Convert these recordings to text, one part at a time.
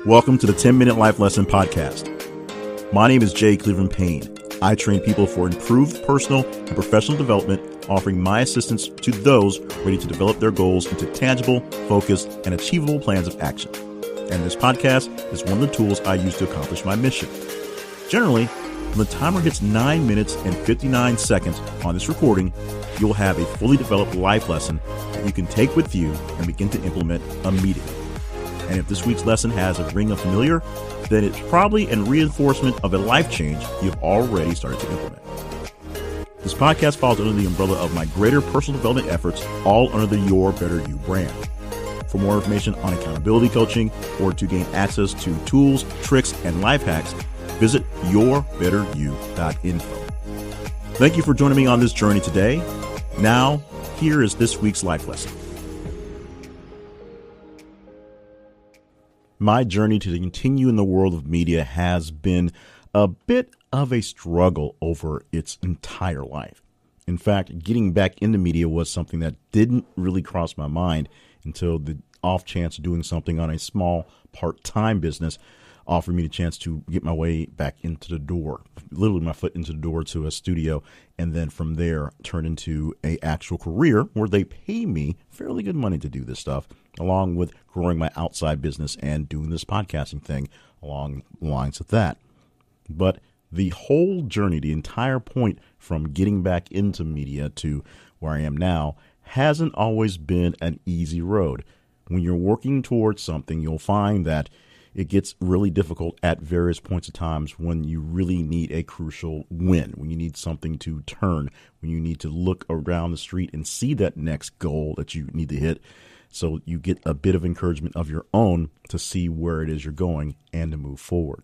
Welcome to the 10-Minute Life Lesson Podcast. My name is Jay Cleveland Payne. I train people for improved personal and professional development, offering my assistance to those ready to develop their goals into tangible, focused, and achievable plans of action. And this podcast is one of the tools I use to accomplish my mission. Generally, when the timer hits 9 minutes and 59 seconds on this recording, you'll have a fully developed life lesson that you can take with you and begin to implement immediately. And if this week's lesson has a ring of familiar, then it's probably a reinforcement of a life change you've already started to implement. This podcast falls under the umbrella of my greater personal development efforts, all under the Your Better You brand. For more information on accountability coaching or to gain access to tools, tricks, and life hacks, visit yourbetteryou.info. Thank you for joining me on this journey today. Now, here is this week's life lesson. My journey to continue in the world of media has been a bit of a struggle over its entire life. In fact, getting back into media was something that didn't really cross my mind until the off chance of doing something on a small part-time business offered me the chance to get my way back into the door, literally my foot into the door to a studio, and then from there turn into a actual career where they pay me fairly good money to do this stuff, along with growing my outside business and doing this podcasting thing along the lines of that. But the whole journey, the entire point from getting back into media to where I am now, hasn't always been an easy road. When you're working towards something, you'll find that it gets really difficult at various points of times when you really need a crucial win, when you need something to turn, when you need to look around the street and see that next goal that you need to hit. So you get a bit of encouragement of your own to see where it is you're going and to move forward.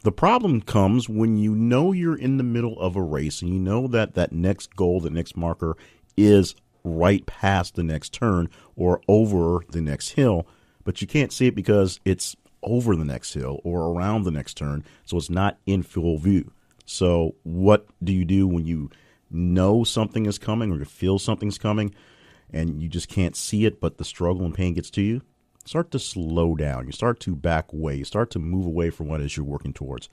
The problem comes when you know you're in the middle of a race and you know that that next goal, the next marker is right past the next turn or over the next hill, but you can't see it because it's over the next hill or around the next turn, so it's not in full view. So what do you do when you know something is coming or you feel something's coming and you just can't see it, but the struggle and pain gets to you? Start to slow down. You start to back away. You start to move away from what it is you're working towards.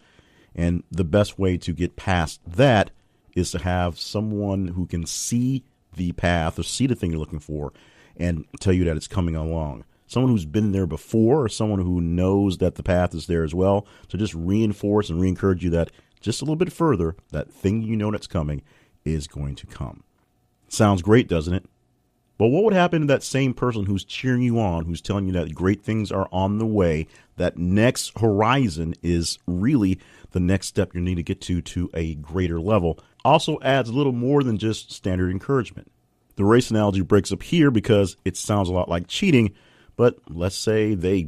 And the best way to get past that is to have someone who can see the path or see the thing you're looking for and tell you that it's coming along. Someone who's been there before or someone who knows that the path is there as well. So just reinforce and re-encourage you that just a little bit further, that thing you know that's coming is going to come. Sounds great, doesn't it? But what would happen to that same person who's cheering you on, who's telling you that great things are on the way, that next horizon is really the next step you need to get to a greater level? Also adds a little more than just standard encouragement. The race analogy breaks up here because it sounds a lot like cheating, but let's say they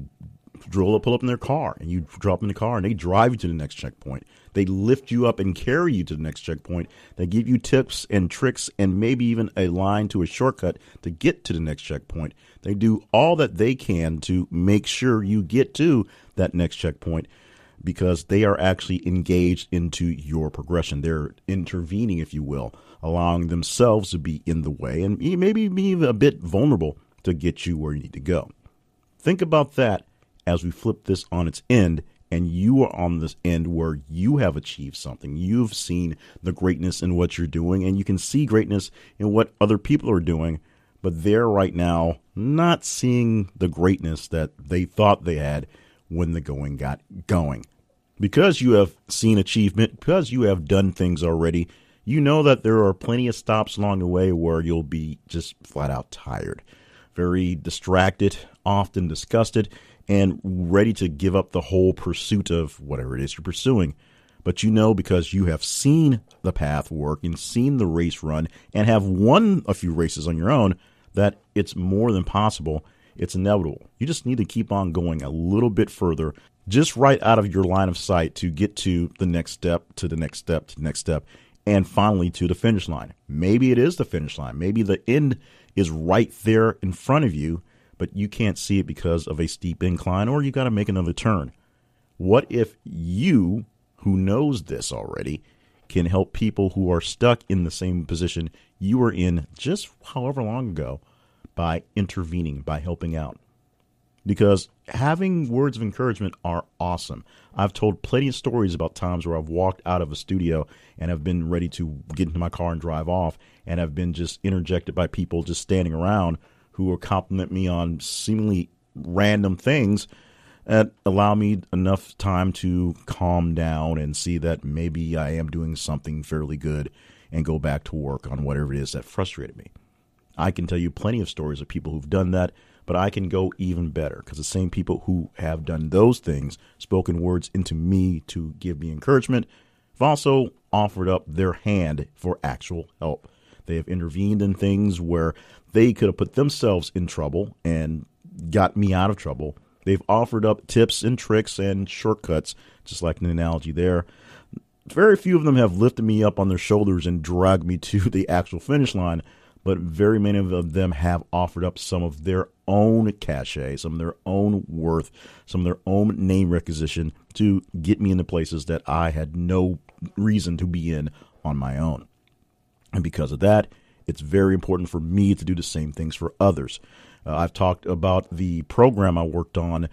pull up in their car and you drop in the car and they drive you to the next checkpoint. They lift you up and carry you to the next checkpoint. They give you tips and tricks and maybe even a line to a shortcut to get to the next checkpoint. They do all that they can to make sure you get to that next checkpoint because they are actually engaged into your progression. They're intervening, if you will, allowing themselves to be in the way and maybe be a bit vulnerable to get you where you need to go. Think about that as we flip this on its end and you are on this end where you have achieved something. You've seen the greatness in what you're doing and you can see greatness in what other people are doing, but they're right now not seeing the greatness that they thought they had when the going got going. Because you have seen achievement, because you have done things already, you know that there are plenty of stops along the way where you'll be just flat out tired, very distracted, often disgusted, and ready to give up the whole pursuit of whatever it is you're pursuing. But you know, because you have seen the path work and seen the race run and have won a few races on your own, that it's more than possible. It's inevitable. You just need to keep on going a little bit further, just right out of your line of sight to get to the next step, to the next step, to the next step, and finally to the finish line. Maybe it is the finish line. Maybe the end is right there in front of you, but you can't see it because of a steep incline or you got to make another turn. What if you, who knows this already, can help people who are stuck in the same position you were in just however long ago by intervening, by helping out? because having words of encouragement are awesome. I've told plenty of stories about times where I've walked out of a studio and have been ready to get into my car and drive off, and have been just interjected by people just standing around who will compliment me on seemingly random things that allow me enough time to calm down and see that maybe I am doing something fairly good and go back to work on whatever it is that frustrated me. I can tell you plenty of stories of people who've done that, but I can go even better, because the same people who have done those things, spoken words into me to give me encouragement, have also offered up their hand for actual help. They have intervened in things where they could have put themselves in trouble and got me out of trouble. They've offered up tips and tricks and shortcuts, just like an analogy there. Very few of them have lifted me up on their shoulders and dragged me to the actual finish line, but very many of them have offered up some of their own cachet, some of their own worth, some of their own name recognition to get me into places that I had no reason to be in on my own. And because of that, it's very important for me to do the same things for others. I've talked about the program I worked on.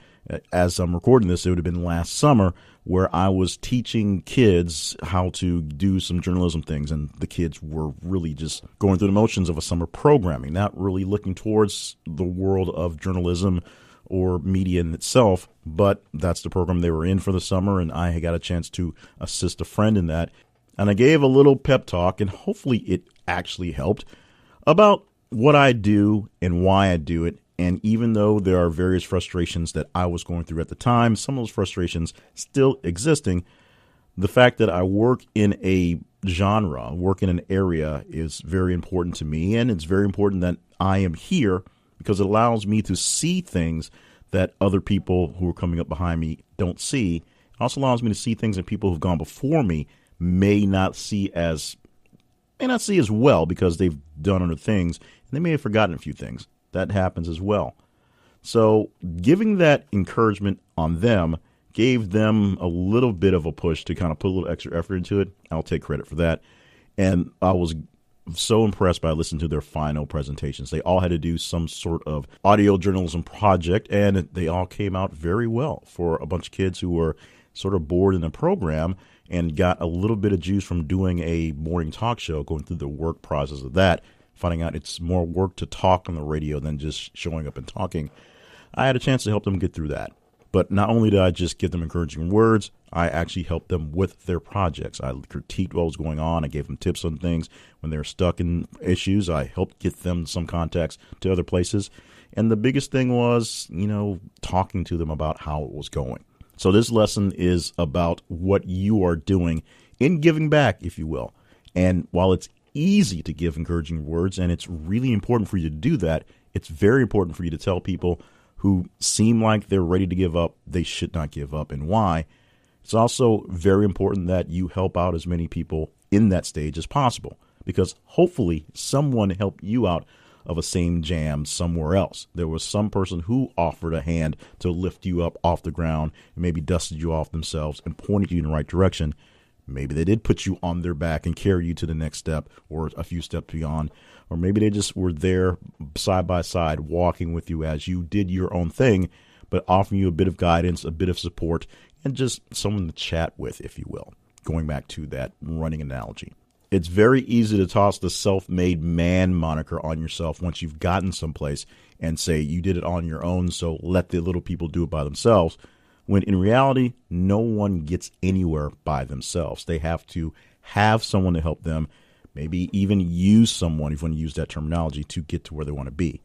As I'm recording this, it would have been last summer, where I was teaching kids how to do some journalism things. And the kids were really just going through the motions of a summer programming, not really looking towards the world of journalism or media in itself. But that's the program they were in for the summer, and I got a chance to assist a friend in that. And I gave a little pep talk, and hopefully it actually helped, about what I do and why I do it. And even though there are various frustrations that I was going through at the time, some of those frustrations still existing, the fact that I work in a genre, work in an area, is very important to me. And it's very important that I am here, because it allows me to see things that other people who are coming up behind me don't see. It also allows me to see things that people who've gone before me may not see as well, because they've done other things and they may have forgotten a few things. That happens as well. So giving that encouragement on them gave them a little bit of a push to kind of put a little extra effort into it. I'll take credit for that. And I was so impressed by listening to their final presentations. They all had to do some sort of audio journalism project, and they all came out very well for a bunch of kids who were sort of bored in the program and got a little bit of juice from doing a morning talk show, going through the work process of that, finding out it's more work to talk on the radio than just showing up and talking. I had a chance to help them get through that. But not only did I just give them encouraging words, I actually helped them with their projects. I critiqued what was going on. I gave them tips on things. When they're stuck in issues, I helped get them some contacts to other places. And the biggest thing was, talking to them about how it was going. So this lesson is about what you are doing in giving back, if you will. And while it's easy to give encouraging words, and it's really important for you to do that, it's very important for you to tell people who seem like they're ready to give up, they should not give up, and why. It's also very important that you help out as many people in that stage as possible, because hopefully someone helped you out of a same jam somewhere else. There was some person who offered a hand to lift you up off the ground and maybe dusted you off themselves and pointed you in the right direction. Maybe they did put you on their back and carry you to the next step or a few steps beyond. Or maybe they just were there side by side walking with you as you did your own thing, but offering you a bit of guidance, a bit of support, and just someone to chat with, if you will. Going back to that running analogy. It's very easy to toss the self-made man moniker on yourself once you've gotten someplace and say you did it on your own, so let the little people do it by themselves. When in reality, no one gets anywhere by themselves. They have to have someone to help them, maybe even use someone, if you want to use that terminology, to get to where they want to be.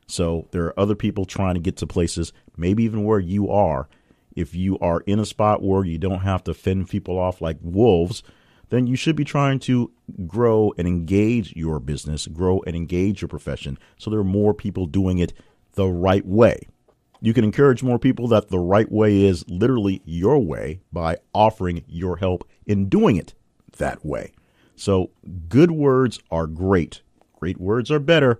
So there are other people trying to get to places, maybe even where you are. If you are in a spot where you don't have to fend people off like wolves, then you should be trying to grow and engage your business, grow and engage your profession, so there are more people doing it the right way. You can encourage more people that the right way is literally your way by offering your help in doing it that way. So good words are great. Great words are better,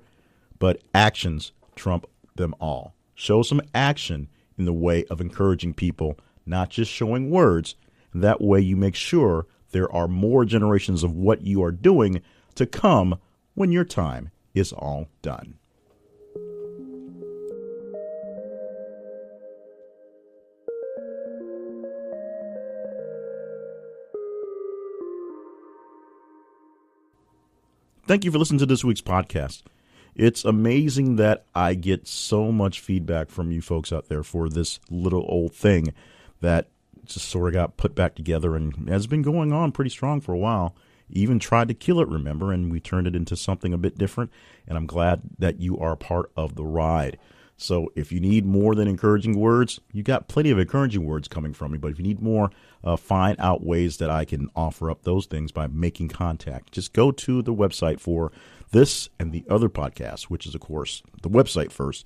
but actions trump them all. Show some action in the way of encouraging people, not just showing words. That way you make sure there are more generations of what you are doing to come when your time is all done. thank you for listening to this week's podcast. It's amazing that I get so much feedback from you folks out there for this little old thing that just sort of got put back together and has been going on pretty strong for a while. Even tried to kill it, remember, and we turned it into something a bit different, and I'm glad that you are a part of the ride. So if you need more than encouraging words, you got plenty of encouraging words coming from me, but if you need more, find out ways that I can offer up those things by making contact. Just go to the website for this and the other podcasts, which is, of course, the website first,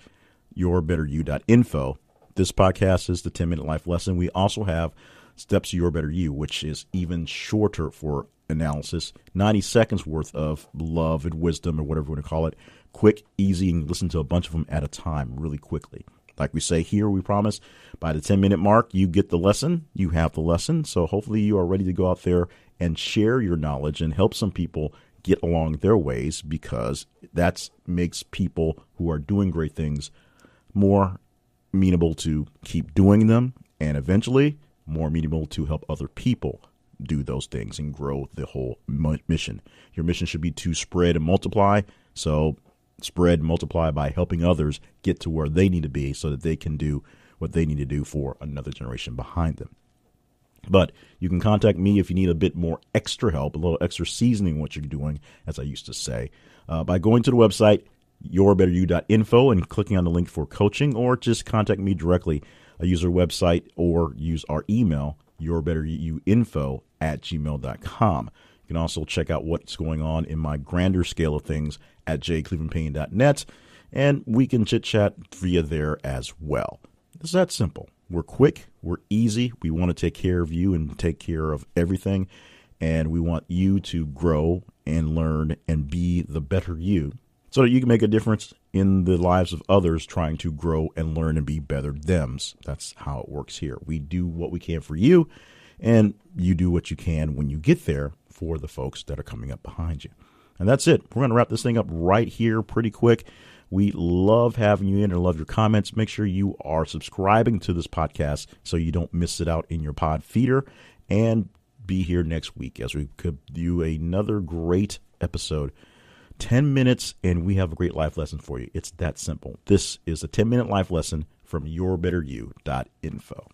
yourbetteryou.info. This podcast is the 10-minute life lesson. We also have Steps to Your Better You, which is even shorter for analysis, 90 seconds worth of love and wisdom, or whatever you want to call it. Quick, easy, and listen to a bunch of them at a time really quickly. Like we say here, we promise by the 10-minute mark, you get the lesson, you have the lesson. So hopefully you are ready to go out there and share your knowledge and help some people get along their ways, because that makes people who are doing great things more amenable to keep doing them, and eventually more amenable to help other people do those things and grow the whole mission. Your mission should be to spread and multiply. So spread and multiply by helping others get to where they need to be so that they can do what they need to do for another generation behind them. But you can contact me if you need a bit more extra help, a little extra seasoning what you're doing, as I used to say, by going to the website, yourbetteryou.info, and clicking on the link for coaching, or just contact me directly. Use our website or use our email, yourbetteryouinfo@gmail.com. You can also check out what's going on in my grander scale of things at jclevelandpayne.net, and we can chit-chat via there as well. It's that simple. We're quick, we're easy, we want to take care of you and take care of everything, and we want you to grow and learn and be the better you so that you can make a difference in the lives of others trying to grow and learn and be better thems. That's how it works here. We do what we can for you, and you do what you can when you get there for the folks that are coming up behind you. And that's it. We're going to wrap this thing up right here pretty quick. We love having you in and love your comments. Make sure you are subscribing to this podcast so you don't miss it out in your pod feeder, and be here next week as we could do another great episode. 10 minutes, and we have a great life lesson for you. It's that simple. This is a 10-minute life lesson from yourbetteryou.info.